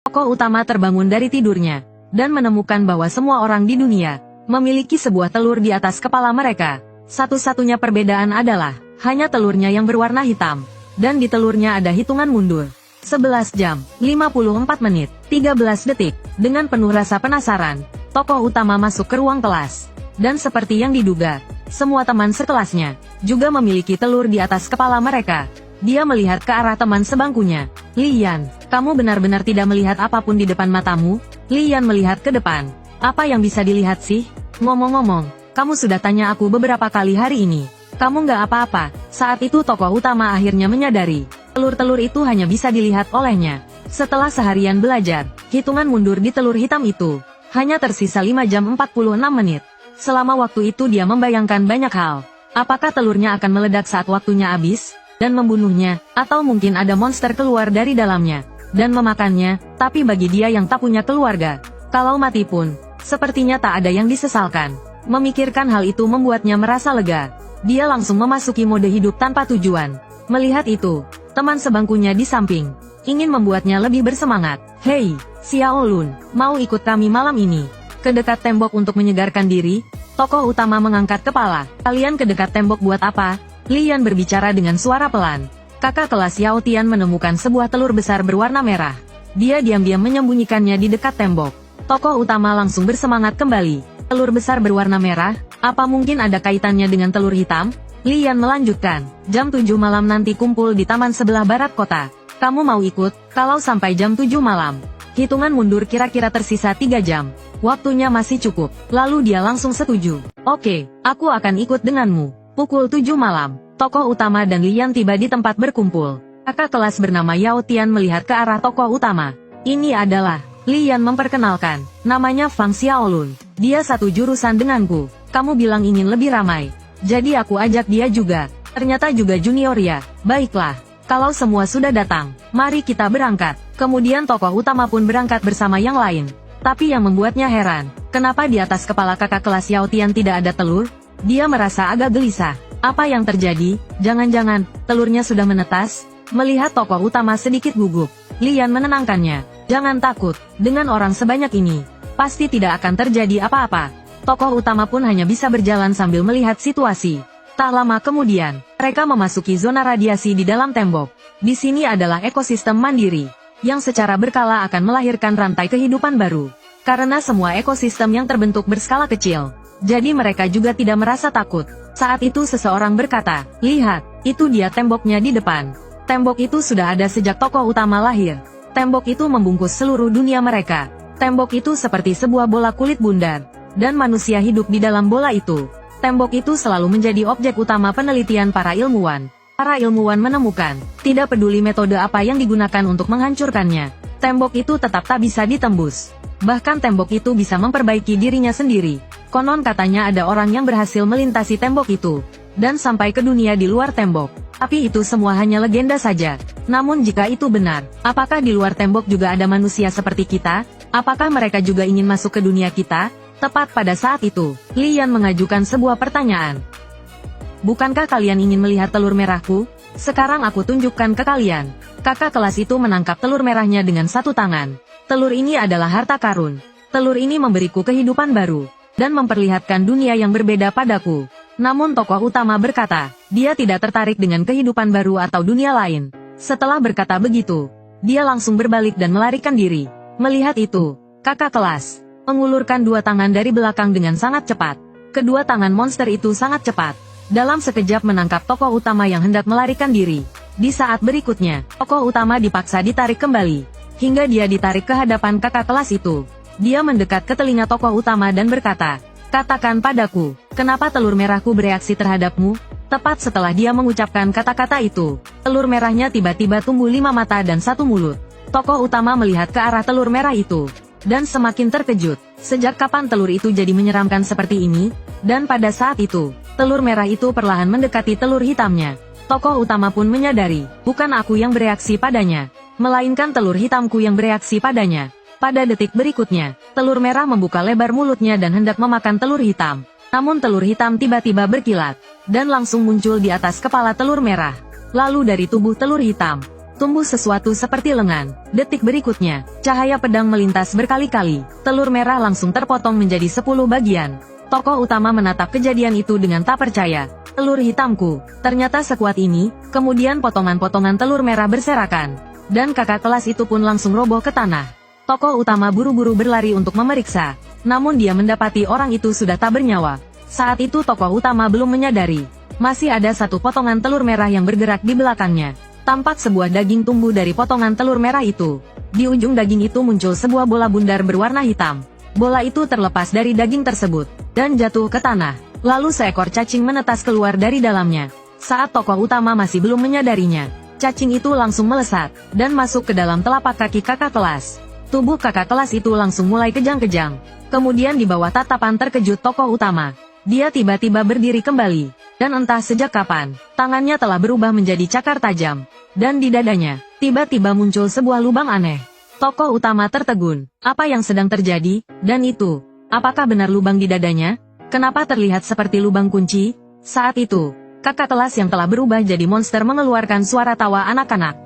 Tokoh utama terbangun dari tidurnya, dan menemukan bahwa semua orang di dunia memiliki sebuah telur di atas kepala mereka. Satu-satunya perbedaan adalah, hanya telurnya yang berwarna hitam, dan di telurnya ada hitungan mundur. 11 jam, 54 menit, 13 detik. Dengan penuh rasa penasaran, tokoh utama masuk ke ruang kelas. Dan seperti yang diduga, semua teman sekelasnya juga memiliki telur di atas kepala mereka. Dia melihat ke arah teman sebangkunya. Li Yan, kamu benar-benar tidak melihat apapun di depan matamu? Li Yan melihat ke depan. Apa yang bisa dilihat sih? Ngomong-ngomong, kamu sudah tanya aku beberapa kali hari ini. Kamu nggak apa-apa. Saat itu tokoh utama akhirnya menyadari, telur-telur itu hanya bisa dilihat olehnya. Setelah seharian belajar, hitungan mundur di telur hitam itu hanya tersisa 5 jam 46 menit. Selama waktu itu dia membayangkan banyak hal. Apakah telurnya akan meledak saat waktunya habis dan membunuhnya, atau mungkin ada monster keluar dari dalamnya dan memakannya. Tapi bagi dia yang tak punya keluarga, kalau mati pun sepertinya tak ada yang disesalkan. Memikirkan hal itu membuatnya merasa lega. Dia langsung memasuki mode hidup tanpa tujuan. Melihat itu, teman sebangkunya di samping ingin membuatnya lebih bersemangat. Hei, Xiao Lun, mau ikut kami malam ini ke dekat tembok untuk menyegarkan diri? Tokoh utama mengangkat kepala. Kalian ke dekat tembok buat apa? Li Yan berbicara dengan suara pelan. Kakak kelas Yao Tian menemukan sebuah telur besar berwarna merah. Dia diam-diam menyembunyikannya di dekat tembok. Tokoh utama langsung bersemangat kembali. Telur besar berwarna merah, apa mungkin ada kaitannya dengan telur hitam? Li Yan melanjutkan, jam 7 malam nanti kumpul di taman sebelah barat kota. Kamu mau ikut? Kalau sampai jam 7 malam. Hitungan mundur kira-kira tersisa 3 jam. Waktunya masih cukup. Lalu dia langsung setuju. Oke, aku akan ikut denganmu. Pukul 7 malam, tokoh utama dan Li Yan tiba di tempat berkumpul. Kakak kelas bernama Yao Tian melihat ke arah tokoh utama. Ini adalah, Li Yan memperkenalkan, namanya Fang Xiaolun. Dia satu jurusan denganku. Kamu bilang ingin lebih ramai. Jadi aku ajak dia juga. Ternyata juga junior ya. Baiklah, kalau semua sudah datang, mari kita berangkat. Kemudian tokoh utama pun berangkat bersama yang lain. Tapi yang membuatnya heran, kenapa di atas kepala kakak kelas Yao Tian tidak ada telur? Dia merasa agak gelisah. Apa yang terjadi? Jangan-jangan, telurnya sudah menetas? Melihat tokoh utama sedikit gugup, Li Yan menenangkannya. Jangan takut, dengan orang sebanyak ini, pasti tidak akan terjadi apa-apa. Tokoh utama pun hanya bisa berjalan sambil melihat situasi. Tak lama kemudian, mereka memasuki zona radiasi di dalam tembok. Di sini adalah ekosistem mandiri, yang secara berkala akan melahirkan rantai kehidupan baru. Karena semua ekosistem yang terbentuk berskala kecil, jadi mereka juga tidak merasa takut. Saat itu seseorang berkata, lihat, itu dia temboknya di depan. Tembok itu sudah ada sejak tokoh utama lahir. Tembok itu membungkus seluruh dunia mereka. Tembok itu seperti sebuah bola kulit bundar, dan manusia hidup di dalam bola itu. Tembok itu selalu menjadi objek utama penelitian para ilmuwan. Para ilmuwan menemukan, tidak peduli metode apa yang digunakan untuk menghancurkannya, tembok itu tetap tak bisa ditembus. Bahkan tembok itu bisa memperbaiki dirinya sendiri. Konon katanya ada orang yang berhasil melintasi tembok itu, dan sampai ke dunia di luar tembok. Tapi itu semua hanya legenda saja. Namun jika itu benar, apakah di luar tembok juga ada manusia seperti kita? Apakah mereka juga ingin masuk ke dunia kita? Tepat pada saat itu, Li Yan mengajukan sebuah pertanyaan. Bukankah kalian ingin melihat telur merahku? Sekarang aku tunjukkan ke kalian. Kakak kelas itu menangkap telur merahnya dengan satu tangan. Telur ini adalah harta karun. Telur ini memberiku kehidupan baru, dan memperlihatkan dunia yang berbeda padaku. Namun tokoh utama berkata, dia tidak tertarik dengan kehidupan baru atau dunia lain. Setelah berkata begitu, dia langsung berbalik dan melarikan diri. Melihat itu, kakak kelas mengulurkan dua tangan dari belakang dengan sangat cepat. Kedua tangan monster itu sangat cepat. Dalam sekejap menangkap tokoh utama yang hendak melarikan diri. Di saat berikutnya, tokoh utama dipaksa ditarik kembali, hingga dia ditarik ke hadapan kakak kelas itu. Dia mendekat ke telinga tokoh utama dan berkata, katakan padaku, kenapa telur merahku bereaksi terhadapmu? Tepat setelah dia mengucapkan kata-kata itu, telur merahnya tiba-tiba tumbuh 5 mata dan 1 mulut. Tokoh utama melihat ke arah telur merah itu, dan semakin terkejut. Sejak kapan telur itu jadi menyeramkan seperti ini? Dan pada saat itu, telur merah itu perlahan mendekati telur hitamnya. Tokoh utama pun menyadari, bukan aku yang bereaksi padanya, melainkan telur hitamku yang bereaksi padanya. Pada detik berikutnya, telur merah membuka lebar mulutnya dan hendak memakan telur hitam. Namun telur hitam tiba-tiba berkilat, dan langsung muncul di atas kepala telur merah. Lalu dari tubuh telur hitam, tumbuh sesuatu seperti lengan. Detik berikutnya, cahaya pedang melintas berkali-kali. Telur merah langsung terpotong menjadi 10 bagian. Tokoh utama menatap kejadian itu dengan tak percaya. Telur hitamku, ternyata sekuat ini. Kemudian potongan-potongan telur merah berserakan. Dan kakak kelas itu pun langsung roboh ke tanah. Tokoh utama buru-buru berlari untuk memeriksa. Namun dia mendapati orang itu sudah tak bernyawa. Saat itu tokoh utama belum menyadari. Masih ada satu potongan telur merah yang bergerak di belakangnya. Tampak sebuah daging tumbuh dari potongan telur merah itu. Di ujung daging itu muncul sebuah bola bundar berwarna hitam. Bola itu terlepas dari daging tersebut dan jatuh ke tanah. Lalu seekor cacing menetas keluar dari dalamnya. Saat tokoh utama masih belum menyadarinya, cacing itu langsung melesat dan masuk ke dalam telapak kaki kakak kelas. Tubuh kakak kelas itu langsung mulai kejang-kejang. Kemudian di bawah tatapan terkejut tokoh utama, dia tiba-tiba berdiri kembali. Dan entah sejak kapan, tangannya telah berubah menjadi cakar tajam. Dan di dadanya, tiba-tiba muncul sebuah lubang aneh. Tokoh utama tertegun. Apa yang sedang terjadi? Dan itu, apakah benar lubang di dadanya? Kenapa terlihat seperti lubang kunci? Saat itu, kakak kelas yang telah berubah jadi monster mengeluarkan suara tawa anak-anak.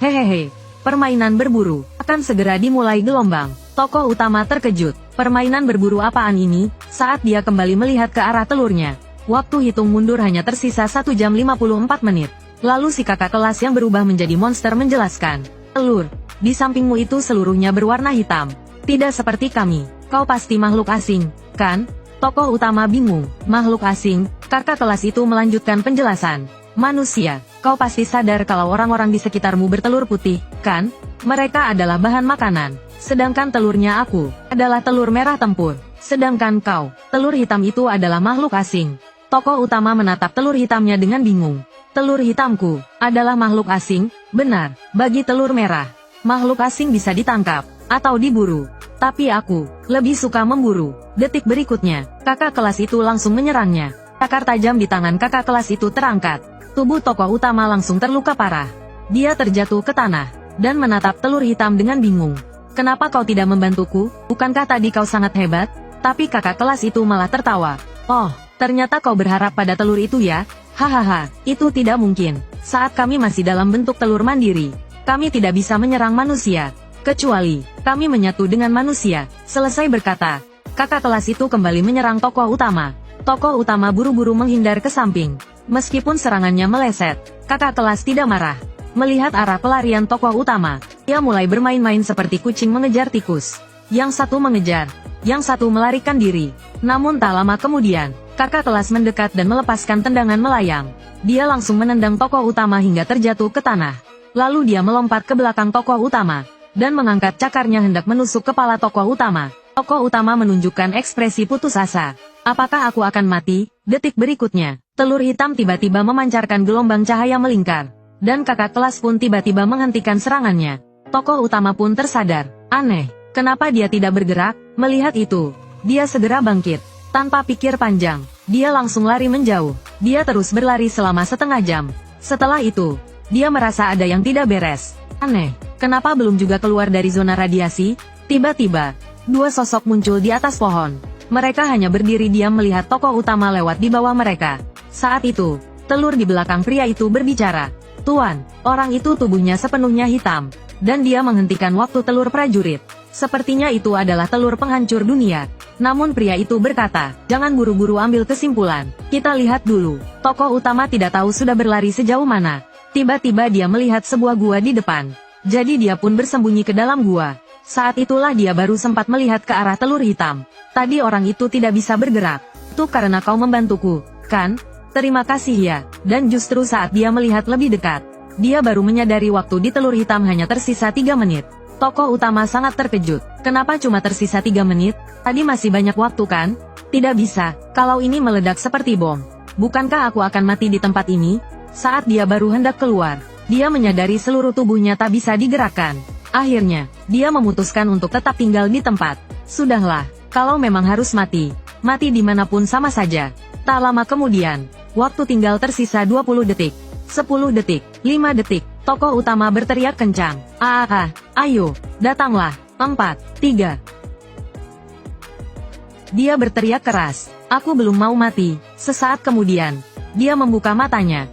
Hehehe, permainan berburu akan segera dimulai gelombang. Tokoh utama terkejut. Permainan berburu apaan ini? Saat dia kembali melihat ke arah telurnya, waktu hitung mundur hanya tersisa 1 jam 54 menit. Lalu si kakak kelas yang berubah menjadi monster menjelaskan. Telur, di sampingmu itu seluruhnya berwarna hitam. Tidak seperti kami. Kau pasti makhluk asing, kan? Tokoh utama bingung. Makhluk asing? Kakak kelas itu melanjutkan penjelasan. Manusia, kau pasti sadar kalau orang-orang di sekitarmu bertelur putih, kan? Mereka adalah bahan makanan. Sedangkan telurnya aku, adalah telur merah tempur. Sedangkan kau, telur hitam itu adalah makhluk asing. Tokoh utama menatap telur hitamnya dengan bingung. Telur hitamku, adalah makhluk asing? Benar, bagi telur merah. Makhluk asing bisa ditangkap, atau diburu. Tapi aku, lebih suka memburu. Detik berikutnya, kakak kelas itu langsung menyerangnya. Cakar tajam di tangan kakak kelas itu terangkat. Tubuh tokoh utama langsung terluka parah. Dia terjatuh ke tanah, dan menatap telur hitam dengan bingung. Kenapa kau tidak membantuku? Bukankah tadi kau sangat hebat? Tapi kakak kelas itu malah tertawa. Oh, ternyata kau berharap pada telur itu ya? Hahaha, itu tidak mungkin. Saat kami masih dalam bentuk telur mandiri, kami tidak bisa menyerang manusia. Kecuali, kami menyatu dengan manusia. Selesai berkata, kakak kelas itu kembali menyerang tokoh utama. Tokoh utama buru-buru menghindar ke samping. Meskipun serangannya meleset, kakak kelas tidak marah. Melihat arah pelarian tokoh utama, ia mulai bermain-main seperti kucing mengejar tikus. Yang satu mengejar, yang satu melarikan diri. Namun tak lama kemudian, kakak kelas mendekat dan melepaskan tendangan melayang. Dia langsung menendang tokoh utama hingga terjatuh ke tanah. Lalu dia melompat ke belakang tokoh utama dan mengangkat cakarnya hendak menusuk kepala tokoh utama. Tokoh utama menunjukkan ekspresi putus asa. Apakah aku akan mati? Detik berikutnya, telur hitam tiba-tiba memancarkan gelombang cahaya melingkar. Dan kakak kelas pun tiba-tiba menghentikan serangannya. Tokoh utama pun tersadar. Aneh, kenapa dia tidak bergerak? Melihat itu, dia segera bangkit. Tanpa pikir panjang, dia langsung lari menjauh. Dia terus berlari selama setengah jam. Setelah itu, dia merasa ada yang tidak beres. Aneh, kenapa belum juga keluar dari zona radiasi? Tiba-tiba, dua sosok muncul di atas pohon. Mereka hanya berdiri diam melihat tokoh utama lewat di bawah mereka. Saat itu, telur di belakang pria itu berbicara. Tuan, orang itu tubuhnya sepenuhnya hitam. Dan dia menghentikan waktu telur prajurit. Sepertinya itu adalah telur penghancur dunia. Namun pria itu berkata, jangan buru-buru ambil kesimpulan. Kita lihat dulu. Tokoh utama tidak tahu sudah berlari sejauh mana. Tiba-tiba dia melihat sebuah gua di depan. Jadi dia pun bersembunyi ke dalam gua. Saat itulah dia baru sempat melihat ke arah telur hitam. Tadi orang itu tidak bisa bergerak. Itu karena kau membantuku, kan? Terima kasih ya. Dan justru saat dia melihat lebih dekat, dia baru menyadari waktu di telur hitam hanya tersisa 3 menit. Tokoh utama sangat terkejut. Kenapa cuma tersisa 3 menit? Tadi masih banyak waktu kan? Tidak bisa, kalau ini meledak seperti bom. Bukankah aku akan mati di tempat ini? Saat dia baru hendak keluar, dia menyadari seluruh tubuhnya tak bisa digerakkan. Akhirnya, dia memutuskan untuk tetap tinggal di tempat. Sudahlah, kalau memang harus mati, mati dimanapun sama saja. Tak lama kemudian, waktu tinggal tersisa 20 detik, 10 detik, 5 detik. Tokoh utama berteriak kencang. Ayo, datanglah. 4, 3. Dia berteriak keras. Aku belum mau mati. Sesaat kemudian, dia membuka matanya.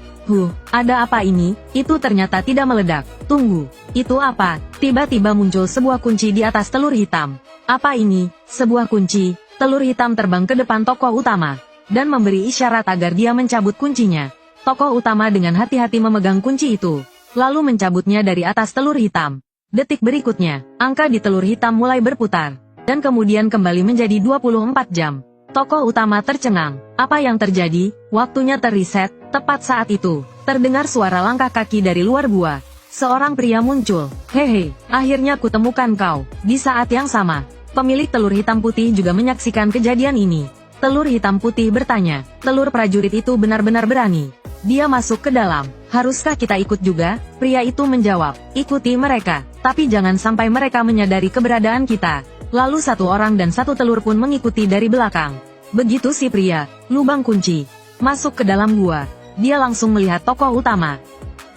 Ada apa ini? Itu ternyata tidak meledak. Tunggu, itu apa? Tiba-tiba muncul sebuah kunci di atas telur hitam. Apa ini? Sebuah kunci. Telur hitam terbang ke depan tokoh utama dan memberi isyarat agar dia mencabut kuncinya. Tokoh utama dengan hati-hati memegang kunci itu, lalu mencabutnya dari atas telur hitam. Detik berikutnya, angka di telur hitam mulai berputar, dan kemudian kembali menjadi 24 jam. Tokoh utama tercengang. Apa yang terjadi? Waktunya terreset. Tepat saat itu, terdengar suara langkah kaki dari luar gua. Seorang pria muncul. Hehe, akhirnya kutemukan kau. Di saat yang sama, pemilik telur hitam putih juga menyaksikan kejadian ini. Telur hitam putih bertanya, telur prajurit itu benar-benar berani. Dia masuk ke dalam. Haruskah kita ikut juga? Pria itu menjawab, ikuti mereka, tapi jangan sampai mereka menyadari keberadaan kita. Lalu satu orang dan satu telur pun mengikuti dari belakang. Begitu si pria, lubang kunci, masuk ke dalam gua. Dia langsung melihat tokoh utama.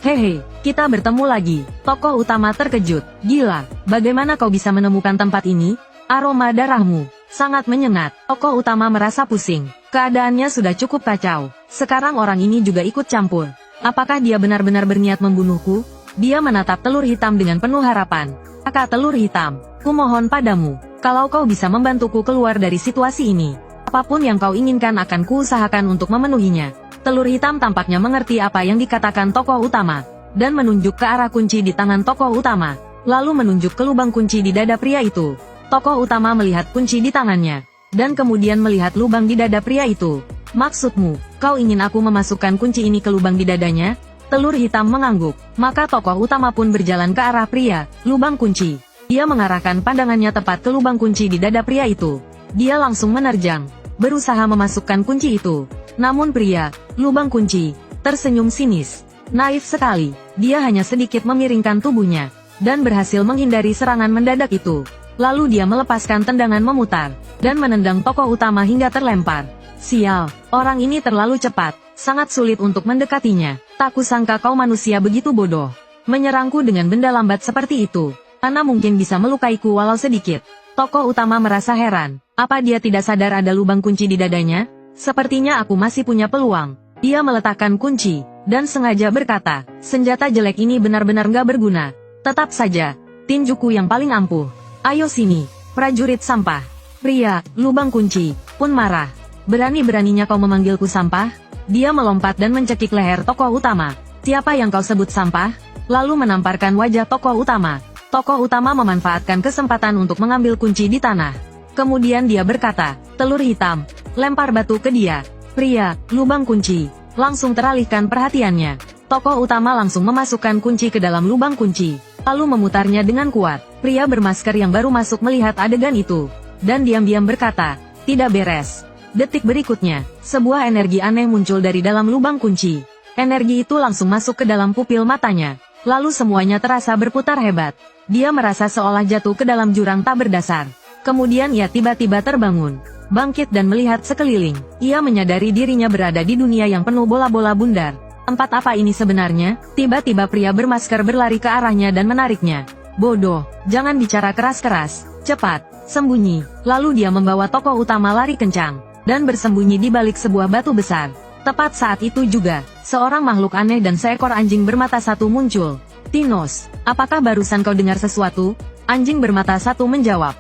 Hehe, kita bertemu lagi. Tokoh utama terkejut. Gila, bagaimana kau bisa menemukan tempat ini? Aroma darahmu sangat menyengat. Tokoh utama merasa pusing. Keadaannya sudah cukup kacau. Sekarang orang ini juga ikut campur. Apakah dia benar-benar berniat membunuhku? Dia menatap telur hitam dengan penuh harapan. Kakak telur hitam, kumohon padamu, kalau kau bisa membantuku keluar dari situasi ini, apapun yang kau inginkan akan kuusahakan untuk memenuhinya. Telur hitam tampaknya mengerti apa yang dikatakan tokoh utama, dan menunjuk ke arah kunci di tangan tokoh utama, lalu menunjuk ke lubang kunci di dada pria itu. Tokoh utama melihat kunci di tangannya, dan kemudian melihat lubang di dada pria itu. Maksudmu, kau ingin aku memasukkan kunci ini ke lubang di dadanya? Telur hitam mengangguk. Maka tokoh utama pun berjalan ke arah pria, lubang kunci. Dia mengarahkan pandangannya tepat ke lubang kunci di dada pria itu. Dia langsung menerjang, berusaha memasukkan kunci itu. Namun pria, lubang kunci, tersenyum sinis. Naif sekali, dia hanya sedikit memiringkan tubuhnya, dan berhasil menghindari serangan mendadak itu. Lalu dia melepaskan tendangan memutar, dan menendang tokoh utama hingga terlempar. Sial, orang ini terlalu cepat, sangat sulit untuk mendekatinya. Tak kusangka kau manusia begitu bodoh. Menyerangku dengan benda lambat seperti itu. Mana mungkin bisa melukaiku walau sedikit. Tokoh utama merasa heran. Apa dia tidak sadar ada lubang kunci di dadanya? Sepertinya aku masih punya peluang. Dia meletakkan kunci, dan sengaja berkata, senjata jelek ini benar-benar gak berguna. Tetap saja, tinjuku yang paling ampuh. Ayo sini, prajurit sampah. Pria, lubang kunci, pun marah. Berani-beraninya kau memanggilku sampah? Dia melompat dan mencekik leher tokoh utama. Siapa yang kau sebut sampah? Lalu menamparkan wajah tokoh utama. Tokoh utama memanfaatkan kesempatan untuk mengambil kunci di tanah. Kemudian dia berkata, telur hitam, lempar batu ke dia. Pria, lubang kunci, langsung teralihkan perhatiannya. Tokoh utama langsung memasukkan kunci ke dalam lubang kunci, lalu memutarnya dengan kuat. Pria bermasker yang baru masuk melihat adegan itu, dan diam-diam berkata, tidak beres. Detik berikutnya, sebuah energi aneh muncul dari dalam lubang kunci. Energi itu langsung masuk ke dalam pupil matanya. Lalu semuanya terasa berputar hebat. Dia merasa seolah jatuh ke dalam jurang tak berdasar. Kemudian ia tiba-tiba terbangun, bangkit dan melihat sekeliling. Ia menyadari dirinya berada di dunia yang penuh bola-bola bundar. Tempat apa ini sebenarnya? Tiba-tiba pria bermasker berlari ke arahnya dan menariknya. Bodoh, jangan bicara keras-keras. Cepat, sembunyi. Lalu dia membawa tokoh utama lari kencang, dan bersembunyi di balik sebuah batu besar. Tepat saat itu juga, seorang makhluk aneh dan seekor anjing bermata satu muncul. Tinos, apakah barusan kau dengar sesuatu? Anjing bermata satu menjawab,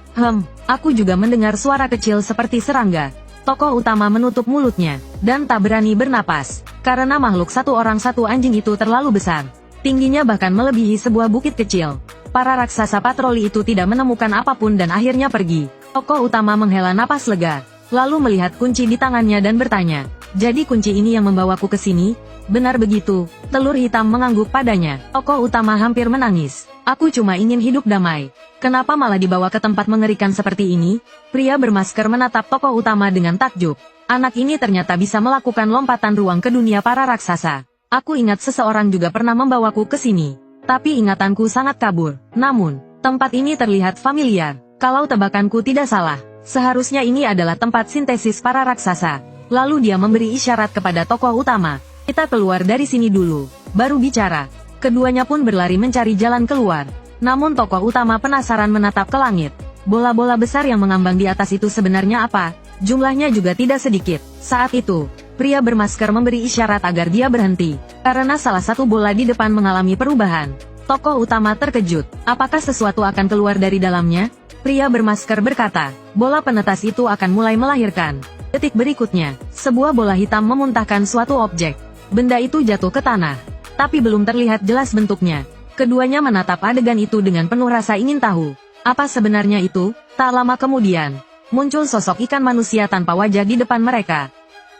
aku juga mendengar suara kecil seperti serangga. Tokoh utama menutup mulutnya, dan tak berani bernapas, karena makhluk satu orang satu anjing itu terlalu besar. Tingginya bahkan melebihi sebuah bukit kecil. Para raksasa patroli itu tidak menemukan apapun dan akhirnya pergi. Tokoh utama menghela napas lega, lalu melihat kunci di tangannya dan bertanya, jadi kunci ini yang membawaku ke sini? Benar begitu, telur hitam mengangguk padanya. Tokoh utama hampir menangis. Aku cuma ingin hidup damai. Kenapa malah dibawa ke tempat mengerikan seperti ini? Pria bermasker menatap tokoh utama dengan takjub. Anak ini ternyata bisa melakukan lompatan ruang ke dunia para raksasa. Aku ingat seseorang juga pernah membawaku ke sini. Tapi ingatanku sangat kabur. Namun, tempat ini terlihat familiar. Kalau tebakanku tidak salah, seharusnya ini adalah tempat sintesis para raksasa. Lalu dia memberi isyarat kepada tokoh utama. Kita keluar dari sini dulu, baru bicara. Keduanya pun berlari mencari jalan keluar. Namun tokoh utama penasaran menatap ke langit. Bola-bola besar yang mengambang di atas itu sebenarnya apa? Jumlahnya juga tidak sedikit. Saat itu, Pria bermasker memberi isyarat agar dia berhenti, karena salah satu bola di depan mengalami perubahan. Tokoh utama terkejut, apakah sesuatu akan keluar dari dalamnya? Pria bermasker berkata, bola penetas itu akan mulai melahirkan. Detik berikutnya, sebuah bola hitam memuntahkan suatu objek. Benda itu jatuh ke tanah, tapi belum terlihat jelas bentuknya. Keduanya menatap adegan itu dengan penuh rasa ingin tahu. Apa sebenarnya itu? Tak lama kemudian, muncul sosok ikan manusia tanpa wajah di depan mereka.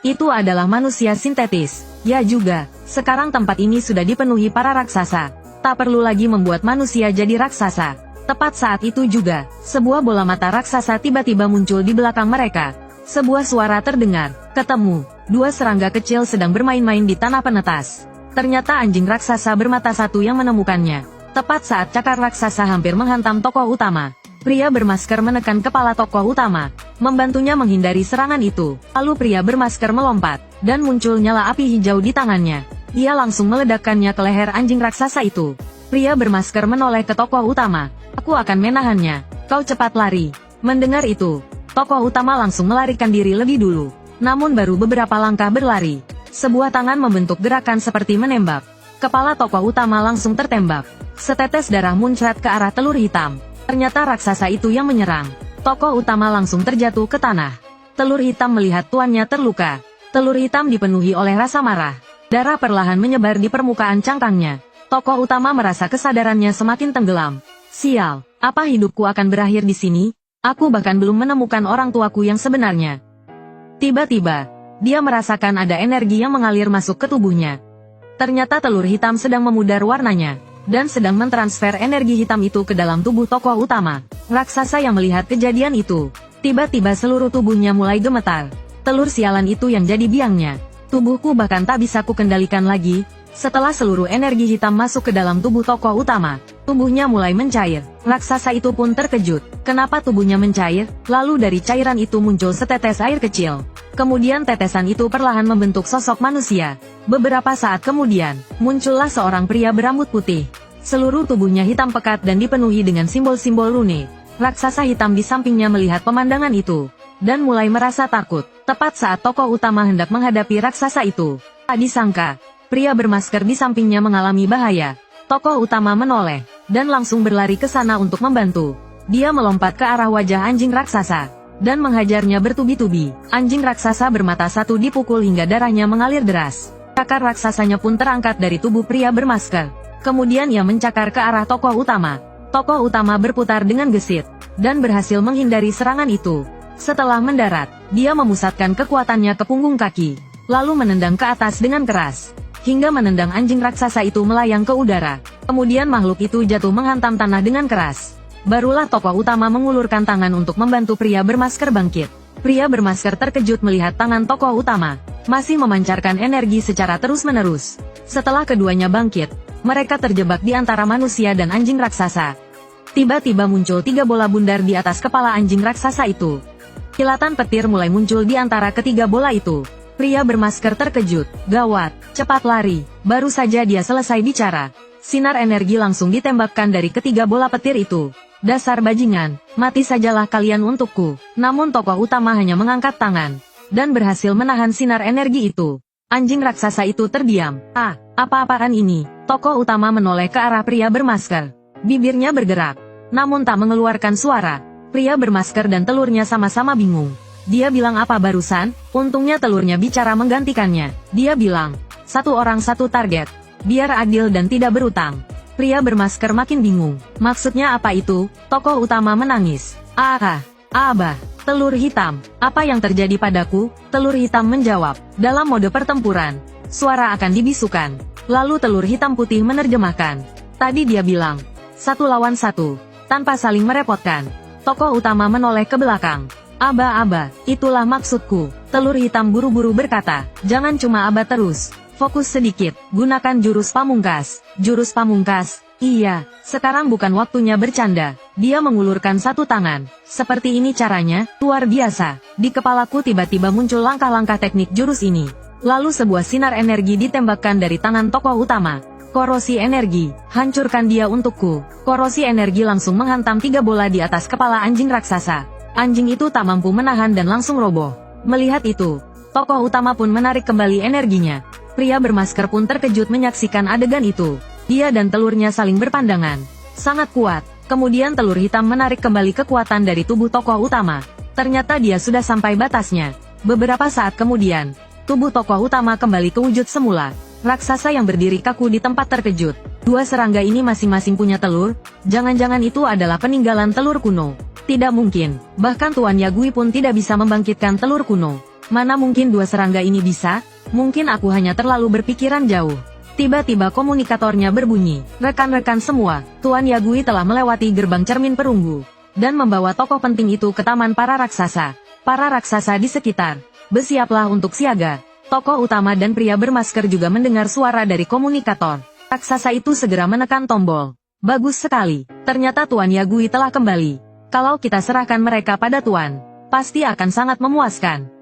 Itu adalah manusia sintetis. Ya juga, sekarang tempat ini sudah dipenuhi para raksasa. Tak perlu lagi membuat manusia jadi raksasa. Tepat saat itu juga, sebuah bola mata raksasa tiba-tiba muncul di belakang mereka. Sebuah suara terdengar, ketemu. Dua serangga kecil sedang bermain-main di tanah penetas. Ternyata anjing raksasa bermata satu yang menemukannya. Tepat saat cakar raksasa hampir menghantam tokoh utama. Pria bermasker menekan kepala tokoh utama, membantunya menghindari serangan itu. Lalu pria bermasker melompat, dan muncul nyala api hijau di tangannya. Ia langsung meledakkannya ke leher anjing raksasa itu. Pria bermasker menoleh ke tokoh utama. Aku akan menahannya, kau cepat lari. Mendengar itu, tokoh utama langsung melarikan diri lebih dulu. Namun baru beberapa langkah berlari, sebuah tangan membentuk gerakan seperti menembak. Kepala tokoh utama langsung tertembak. Setetes darah muncrat ke arah telur hitam. Ternyata raksasa itu yang menyerang. Tokoh utama langsung terjatuh ke tanah. Telur hitam melihat tuannya terluka. Telur hitam dipenuhi oleh rasa marah. Darah perlahan menyebar di permukaan cangkangnya. Tokoh utama merasa kesadarannya semakin tenggelam. Sial, apa hidupku akan berakhir di sini? Aku bahkan belum menemukan orang tuaku yang sebenarnya. Tiba-tiba, dia merasakan ada energi yang mengalir masuk ke tubuhnya. Ternyata telur hitam sedang memudar warnanya, dan sedang mentransfer energi hitam itu ke dalam tubuh tokoh utama. Raksasa yang melihat kejadian itu, tiba-tiba seluruh tubuhnya mulai gemetar. Telur sialan itu yang jadi biangnya. Tubuhku bahkan tak bisa kukendalikan lagi. Setelah seluruh energi hitam masuk ke dalam tubuh tokoh utama, tubuhnya mulai mencair. Raksasa itu pun terkejut. Kenapa tubuhnya mencair? Lalu dari cairan itu muncul setetes air kecil. Kemudian tetesan itu perlahan membentuk sosok manusia. Beberapa saat kemudian, muncullah seorang pria berambut putih. Seluruh tubuhnya hitam pekat dan dipenuhi dengan simbol-simbol rune. Raksasa hitam di sampingnya melihat pemandangan itu, dan mulai merasa takut. Tepat saat tokoh utama hendak menghadapi raksasa itu, tak disangka, pria bermasker di sampingnya mengalami bahaya. Tokoh utama menoleh, dan langsung berlari ke sana untuk membantu. Dia melompat ke arah wajah anjing raksasa, dan menghajarnya bertubi-tubi. Anjing raksasa bermata satu dipukul hingga darahnya mengalir deras. Cakar raksasanya pun terangkat dari tubuh pria bermasker. Kemudian ia mencakar ke arah tokoh utama. Tokoh utama berputar dengan gesit, dan berhasil menghindari serangan itu. Setelah mendarat, dia memusatkan kekuatannya ke punggung kaki, lalu menendang ke atas dengan keras, hingga menendang anjing raksasa itu melayang ke udara. Kemudian makhluk itu jatuh menghantam tanah dengan keras. Barulah tokoh utama mengulurkan tangan untuk membantu pria bermasker bangkit. Pria bermasker terkejut melihat tangan tokoh utama masih memancarkan energi secara terus-menerus. Setelah keduanya bangkit, mereka terjebak di antara manusia dan anjing raksasa. Tiba-tiba muncul 3 bola bundar di atas kepala anjing raksasa itu. Kilatan petir mulai muncul di antara ketiga bola itu. Pria bermasker terkejut. Gawat, cepat lari. Baru saja dia selesai bicara, sinar energi langsung ditembakkan dari ketiga bola petir itu. Dasar bajingan, mati sajalah kalian untukku. Namun tokoh utama hanya mengangkat tangan, dan berhasil menahan sinar energi itu. Anjing raksasa itu terdiam. Ah, apa-apaan ini? Tokoh utama menoleh ke arah pria bermasker. Bibirnya bergerak, namun tak mengeluarkan suara. Pria bermasker dan telurnya sama-sama bingung. Dia bilang apa barusan? Untungnya telurnya bicara menggantikannya. Dia bilang, 1 orang 1 target. Biar adil dan tidak berutang. Pria bermasker makin bingung. Maksudnya apa itu? Tokoh utama menangis. Abah, telur hitam. Apa yang terjadi padaku? Telur hitam menjawab. Dalam mode pertempuran, suara akan dibisukan. Lalu telur hitam putih menerjemahkan. Tadi dia bilang, 1 lawan 1. Tanpa saling merepotkan. Tokoh utama menoleh ke belakang. Aba, itulah maksudku. Telur hitam buru-buru berkata, jangan cuma aba terus. Fokus sedikit, gunakan jurus pamungkas. Jurus pamungkas? Iya, sekarang bukan waktunya bercanda. Dia mengulurkan 1 tangan. Seperti ini caranya, luar biasa. Di kepalaku tiba-tiba muncul langkah-langkah teknik jurus ini. Lalu sebuah sinar energi ditembakkan dari tangan tokoh utama. Korosi energi, hancurkan dia untukku. Korosi energi langsung menghantam 3 bola di atas kepala anjing raksasa. Anjing itu tak mampu menahan dan langsung roboh. Melihat itu, Tokoh utama pun menarik kembali energinya. Pria bermasker pun terkejut menyaksikan adegan itu. Dia dan telurnya saling berpandangan. Sangat kuat. Kemudian telur hitam menarik kembali kekuatan dari tubuh tokoh utama. Ternyata dia sudah sampai batasnya. Beberapa saat kemudian, tubuh tokoh utama kembali ke wujud semula. Raksasa yang berdiri kaku di tempat terkejut. Dua serangga ini masing-masing punya telur. Jangan-jangan itu adalah peninggalan telur kuno. Tidak mungkin. Bahkan Tuan Yagui pun tidak bisa membangkitkan telur kuno. Mana mungkin dua serangga ini bisa? Mungkin aku hanya terlalu berpikiran jauh. Tiba-tiba komunikatornya berbunyi. Rekan-rekan semua, Tuan Yagui telah melewati gerbang cermin perunggu. Dan membawa tokoh penting itu ke taman para raksasa. Para raksasa di sekitar. Bersiaplah untuk siaga. Tokoh utama dan pria bermasker juga mendengar suara dari komunikator. Raksasa itu segera menekan tombol. Bagus sekali. Ternyata Tuan Yagui telah kembali. Kalau kita serahkan mereka pada Tuan, pasti akan sangat memuaskan.